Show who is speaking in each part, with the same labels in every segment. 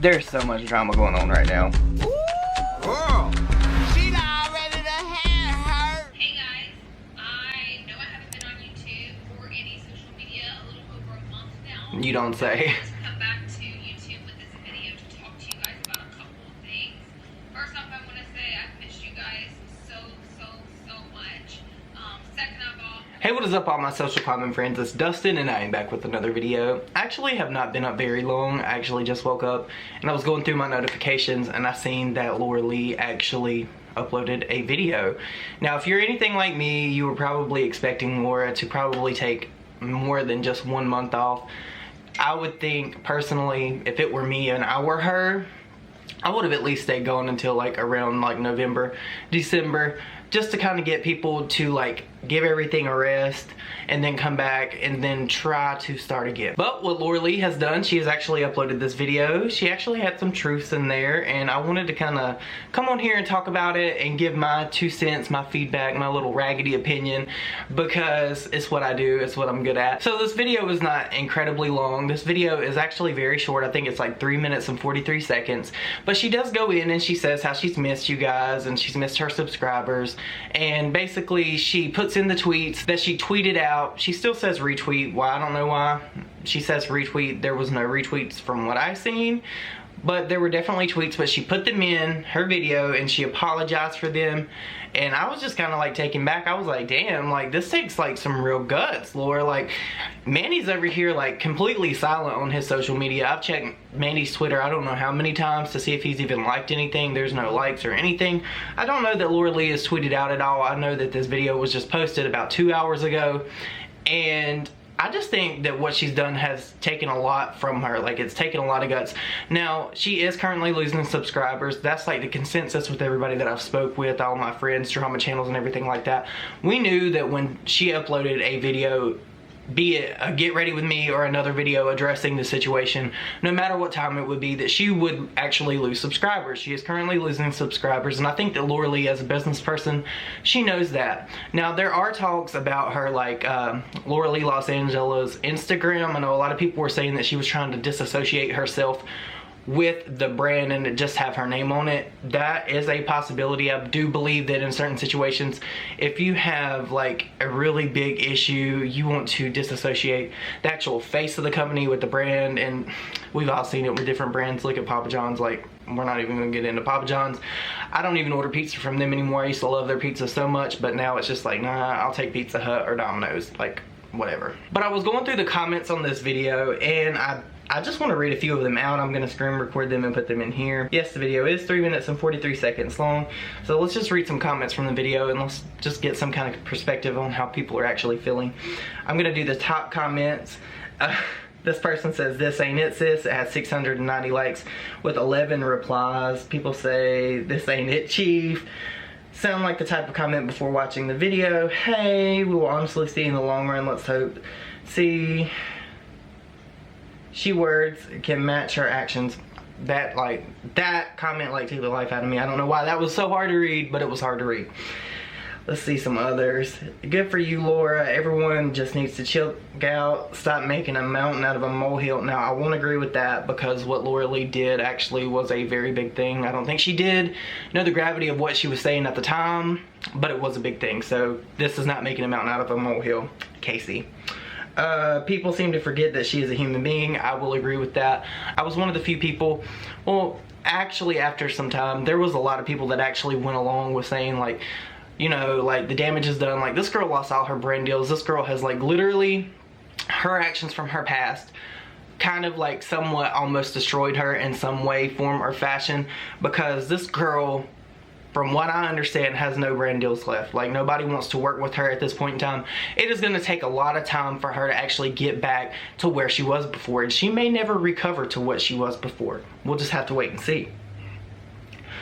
Speaker 1: There's so much drama going on right now.
Speaker 2: Girl, she already done had her.
Speaker 3: Hey guys, I know I haven't been on YouTube or any social media a little over a month now.
Speaker 1: You don't say.
Speaker 3: I wanted to come back to YouTube with this video to talk to you guys about a couple of things. First off, I want to say I've missed you guys so much. Second of all,
Speaker 1: Hey, what is up all my social climbing friends? It's Dustin and I am back with another video. I actually have not been up very long. I actually just woke up and I was going through my notifications and I seen that Laura Lee actually uploaded a video. Now, if you're anything like me, you were probably expecting Laura to probably take more than just 1 month off. I would think personally, if it were me and I were her, I would have at least stayed going until like around like November, December, just to kind of get people to like give everything a rest and then come back and then try to start again. But what Laura Lee has done, she has actually uploaded this video. She actually had some truths in there and I wanted to kind of come on here and talk about it and give my 2 cents, my feedback, my little raggedy opinion, because it's what I do, it's what I'm good at. So this video is not incredibly long. This video is actually very short. I think it's like 3 minutes and 43 seconds. But she does go in and she says how she's missed you guys and she's missed her subscribers. And basically she puts in the tweets that she tweeted out. She still says retweet. Why? I don't know why she says retweet. There was no retweets from what I've seen, but there were definitely tweets. But she put them in her video and she apologized for them. And I was just kind of like taken back. I was like, damn, like this takes like some real guts, Laura. Like Manny's over here like completely silent on his social media. I've checked Manny's Twitter I don't know how many times to see if he's even liked anything. There's no likes or anything. I don't know that Laura Lee has tweeted out at all. I know that this video was just posted about 2 hours ago. And I just think that what she's done has taken a lot from her. Like, it's taken a lot of guts. Now, she is currently losing subscribers. That's like the consensus with everybody that I've spoke with, all my friends, drama channels and everything like that. We knew that when she uploaded a video, be it a get ready with me or another video addressing the situation, no matter what time it would be, that she would actually lose subscribers. She is currently losing subscribers, and I think that Laura Lee, as a business person, she knows that. Now, there are talks about her, like Laura Lee Los Angeles Instagram. I know a lot of people were saying that she was trying to disassociate herself with the brand and just have her name on it. That is a possibility. I do believe that in certain situations, if you have like a really big issue, you want to disassociate the actual face of the company with the brand. And we've all seen it with different brands. Look at Papa John's. Like, we're not even gonna get into Papa John's. I don't even order pizza from them anymore. I used to love their pizza so much, but now it's just like, nah, I'll take Pizza Hut or Domino's, like whatever. But I was going through the comments on this video and I just want to read a few of them out. I'm going to screen record them and put them in here. Yes, the video is 3 minutes and 43 seconds long. So let's just read some comments from the video and let's just get some kind of perspective on how people are actually feeling. I'm going to do the top comments. This person says, "This ain't it, sis." It has 690 likes with 11 replies. People say, "This ain't it, chief." Sound like the type of comment before watching the video. Hey, we will honestly see in the long run. Let's hope. See. She words can match her actions. That comment like took the life out of me. I don't know why that was so hard to read, but it was hard to read. Let's see some others. Good for you, Laura. Everyone just needs to chill out. Stop making a mountain out of a molehill. Now, I won't agree with that because what Laura Lee did actually was a very big thing. I don't think she did know the gravity of what she was saying at the time, but it was a big thing. So this is not making a mountain out of a molehill, Casey. People seem to forget that she is a human being. I will agree with that. I was one of the few people, well, actually after some time, there was a lot of people that actually went along with saying like, you know, like the damage is done. Like, this girl lost all her brand deals. This girl has like literally her actions from her past kind of like somewhat almost destroyed her in some way, form, or fashion, because this girl, from what I understand, has no brand deals left. Like, nobody wants to work with her at this point in time. It is going to take a lot of time for her to actually get back to where she was before, and she may never recover to what she was before. We'll just have to wait and see.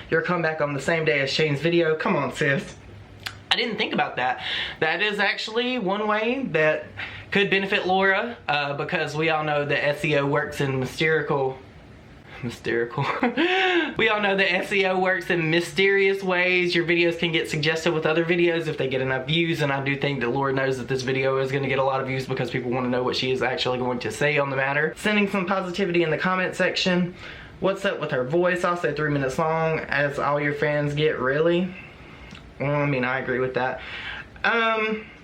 Speaker 1: Your comeback on the same day as Shane's video. Come on, sis. I didn't think about that. That is actually one way that could benefit Laura, because we all know that SEO works in mysterious we all know that SEO works in mysterious ways. Your videos can get suggested with other videos if they get enough views, and I do think that Laura knows that this video is going to get a lot of views because people want to know what she is actually going to say on the matter. Sending some positivity in the comment section. What's up with her voice? Also 3 minutes long, as all your fans get, really? Well, I mean, I agree with that.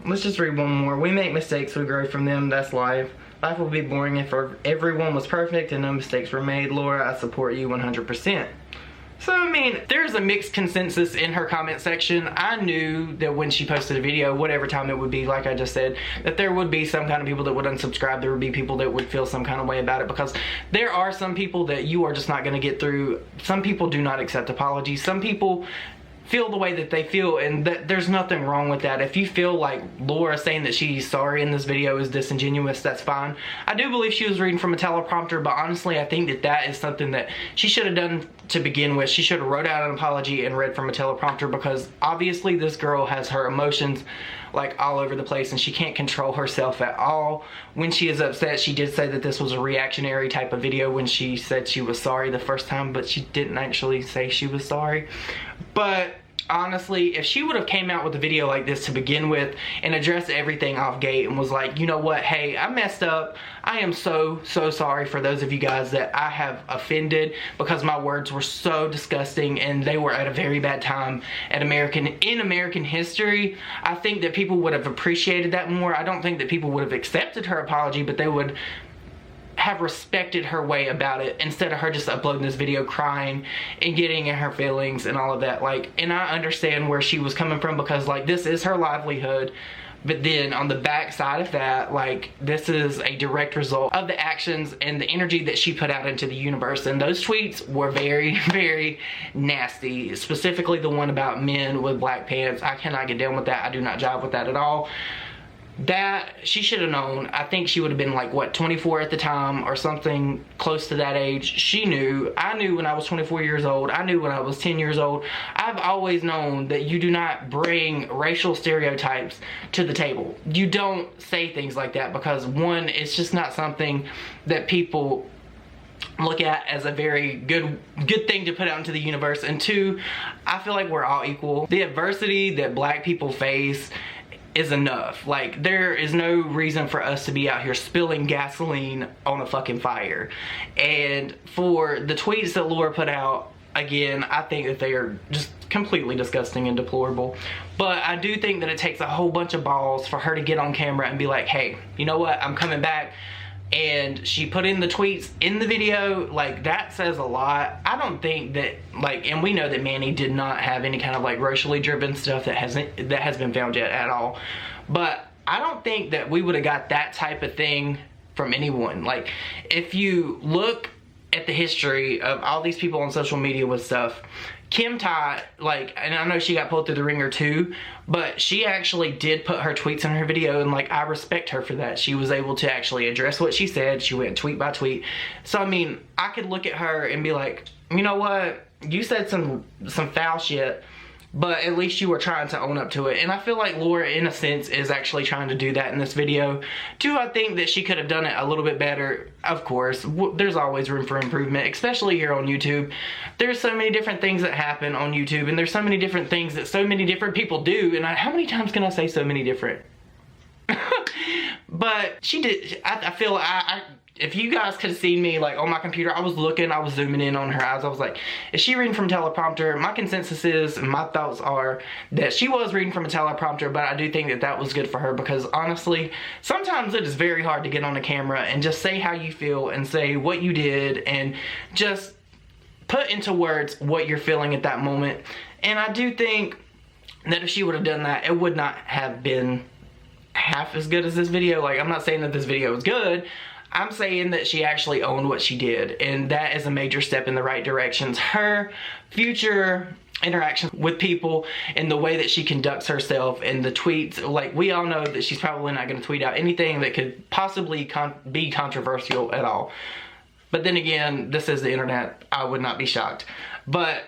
Speaker 1: Let's just read one more. We make mistakes, we grow from them, that's life. Life would be boring if everyone was perfect and no mistakes were made. Laura, I support you 100%. So, I mean, there's a mixed consensus in her comment section. I knew that when she posted a video, whatever time it would be, like I just said, that there would be some kind of people that would unsubscribe. There would be people that would feel some kind of way about it, because there are some people that you are just not going to get through. Some people do not accept apologies. Some people feel the way that they feel, and there's nothing wrong with that. If you feel like Laura saying that she's sorry in this video is disingenuous, that's fine. I do believe she was reading from a teleprompter, but honestly I think that that is something that she should have done to begin with. She should have wrote out an apology and read from a teleprompter, because obviously this girl has her emotions like all over the place and she can't control herself at all. When she is upset, she did say that this was a reactionary type of video when she said she was sorry the first time, but she didn't actually say she was sorry. But honestly, if she would have came out with a video like this to begin with and addressed everything off gate and was like, you know what, hey, I messed up. I am so sorry for those of you guys that I have offended, because my words were so disgusting and they were at a very bad time in American history. I think that people would have appreciated that more. I don't think that people would have accepted her apology, but they would have respected her way about it, instead of her just uploading this video crying and getting in her feelings and all of that. Like, and I understand where she was coming from, because like this is her livelihood, but then on the back side of that, like, this is a direct result of the actions and the energy that she put out into the universe. And those tweets were very nasty, specifically the one about men with black pants. I cannot get down with that. I do not jive with that at all. That she should have known. I think she would have been like, what, 24 at the time or something close to that age. She knew. I knew when I was 24 years old. I knew when I was 10 years old. I've always known that you do not bring racial stereotypes to the table. You don't say things like that, because one, it's just not something that people look at as a very good thing to put out into the universe. And two, I feel like we're all equal. The adversity that black people face is enough. Like, there is no reason for us to be out here spilling gasoline on a fucking fire. And for the tweets that Laura put out, again, I think that they are just completely disgusting and deplorable. But I do think that it takes a whole bunch of balls for her to get on camera and be like, hey, you know what, I'm coming back. And she put in the tweets in the video. Like, that says a lot. I don't think that, like, and we know that Manny did not have any kind of like racially driven stuff that has been found yet at all, but I don't think that we would have got that type of thing from anyone. Like, if you look at the history of all these people on social media with stuff, Kim Ty, like, and I know she got pulled through the ringer too, but she actually did put her tweets in her video, and like, I respect her for that. She was able to actually address what she said. She went tweet by tweet. So I mean, I could look at her and be like, you know what, you said some foul shit, but at least you were trying to own up to it. And I feel like Laura, in a sense, is actually trying to do that in this video. Do I think that she could have done it a little bit better? Of course. There's always room for improvement, especially here on YouTube. There's so many different things that happen on YouTube, and there's so many different things that so many different people do. And how many times can I say so many different? But she did. I feel if you guys could have seen me, like, on my computer, I was looking, I was zooming in on her eyes. I was like, is she reading from teleprompter? My consensus is, and my thoughts are, that she was reading from a teleprompter, but I do think that that was good for her, because honestly, sometimes it is very hard to get on a camera and just say how you feel and say what you did and just put into words what you're feeling at that moment. And I do think that if she would have done that, it would not have been half as good as this video. Like, I'm not saying that this video is good. I'm saying that she actually owned what she did, and that is a major step in the right directions. Her future interaction with people and the way that she conducts herself and the tweets, like, we all know that she's probably not going to tweet out anything that could possibly be controversial at all. But then again, this is the internet. I would not be shocked. But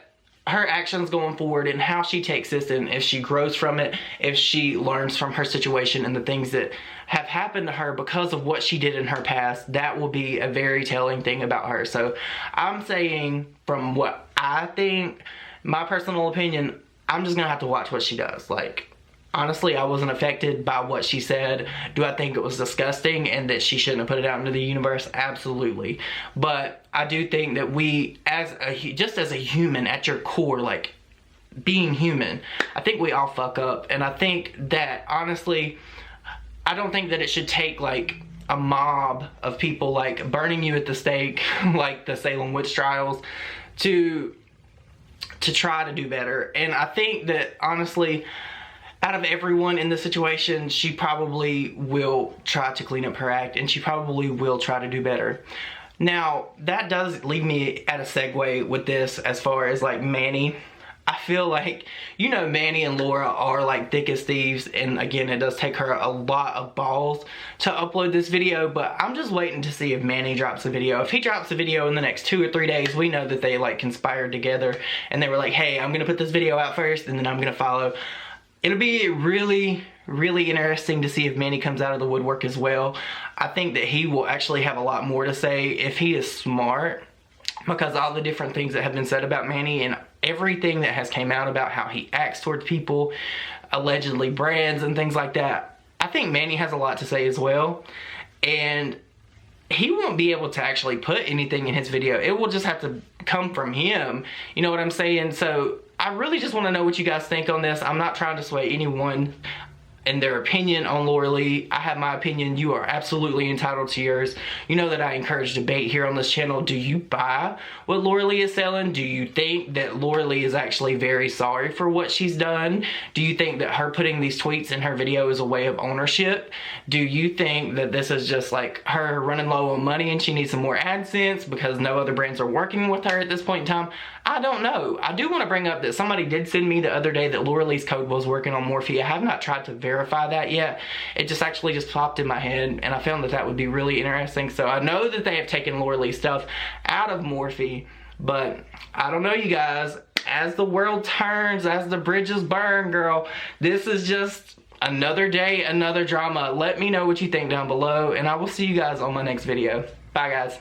Speaker 1: her actions going forward and how she takes this, and if she grows from it, if she learns from her situation and the things that have happened to her because of what she did in her past, that will be a very telling thing about her. So I'm saying, from what I think, my personal opinion, I'm just gonna have to watch what she does. Like, honestly, I wasn't affected by what she said. Do I think it was disgusting and that she shouldn't have put it out into the universe? Absolutely. But I do think that we, just as a human at your core, like being human, I think we all fuck up. And I think that honestly, I don't think that it should take like a mob of people like burning you at the stake, like the Salem witch trials, to try to do better. And I think that honestly, out of everyone in this situation, she probably will try to clean up her act, and she probably will try to do better. Now, that does leave me at a segue with this as far as like Manny. I feel like, you know, Manny and Laura are like thick as thieves, and again, it does take her a lot of balls to upload this video, but I'm just waiting to see if Manny drops a video. If he drops a video in the next 2 or 3 days, we know that they like conspired together and they were like, hey, I'm gonna put this video out first and then I'm gonna follow. It'll be really, really interesting to see if Manny comes out of the woodwork as well. I think that he will actually have a lot more to say if he is smart, because all the different things that have been said about Manny and everything that has came out about how he acts towards people, allegedly brands and things like that, I think Manny has a lot to say as well. And he won't be able to actually put anything in his video. It will just have to come from him. You know what I'm saying? So I really just want to know what you guys think on this. I'm not trying to sway anyone and their opinion on Laura Lee. I have my opinion. You are absolutely entitled to yours. You know that I encourage debate here on this channel. Do you buy what Laura Lee is selling? Do you think that Laura Lee is actually very sorry for what she's done? Do you think that her putting these tweets in her video is a way of ownership? Do you think that this is just like her running low on money and she needs some more AdSense because no other brands are working with her at this point in time? I don't know. I do want to bring up that somebody did send me the other day that Laura Lee's code was working on Morphe. I have not tried to verify that yet. It just actually just popped in my head, and I found that that would be really interesting. So I know that they have taken Laura Lee's stuff out of Morphe, but I don't know, you guys. As the world turns, as the bridges burn, girl, this is just another day, another drama. Let me know what you think down below, and I will see you guys on my next video. Bye, guys.